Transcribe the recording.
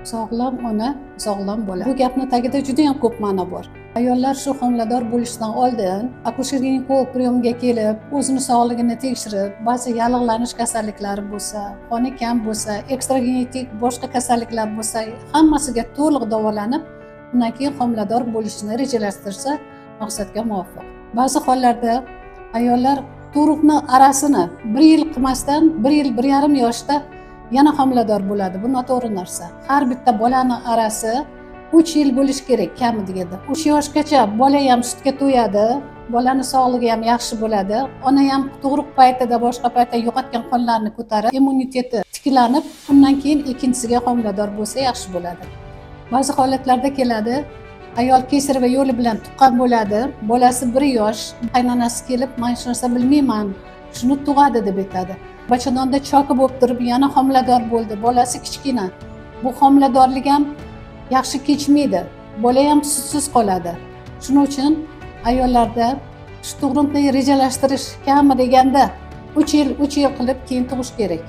Sog'lom ona, sog'lom bola. Bu gapni tagida juda ham ko'p ma'no bor. Ayollar shu homilador bo'lishdan oldin akusher-ginekolog priyomga kelib, o'zini sog'ligini tekshirib, ba'zi yallig'lanish kasalliklari bo'lsa, qoni kam bo'lsa, ekstragenetik boshqa kasalliklar bo'lsa, hammasiga to'liq davolanib, undan keyin homilador bo'lishni rejalashtirsa maqsadga muvofiq. Ba'zi hollarda ayollar tug'ruqni arasini 1 yil qilmasdan 1 yil 1,5 yoshda yana homilador bo'ladi. Bu noto'g'ri narsa. Har bitta bolani arasi 3 yil bo'lish kerak kami deganda. 3 yoshgacha bola ham sutga to'yadi, bolani sog'ligi ham yaxshi bo'ladi. Ona ham tug'ruq paytida boshqa paytda yo'qotgan qonlarni ko'tarib, immuniteti tiklanib, undan keyin ikkinchisiga homilador bo'lsa yaxshi bo'ladi. Ba'zi holatlarda keladi, ayol kesarova yo'li bilan tuqqan bo'ladi, bolasi 1 yosh, qaynonasi kelib, "Men hech narsa bilmayman, shuni tug'adi" deb aytadi. Bachadonda choki bo'lib turib, yana homilador bo'ldi, bolasi kichkina. Bu homiladorlik ham yaxshi kechmaydi, bola ham sutsiz qoladi. Shuning uchun ayollarda shu tug'ruqni rejalashtirish kami deganda 3 yil qilib keyin tug'ish kerak.